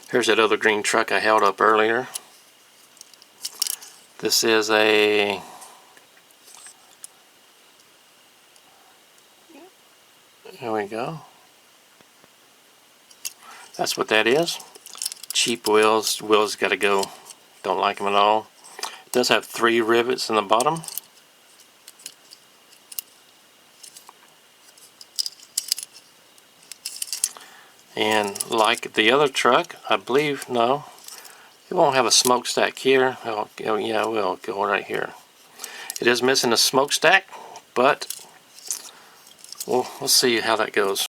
Here's that other green truck I held up earlier. This is a here we go. That's what that is. Cheap wheels. Wheels got to go. Don't like them at all. It does have 3 rivets in the bottom. And like the other truck, I believe, no, it won't have a smokestack here. Oh yeah, it will go right here. It is missing a smokestack, but we'll see how that goes.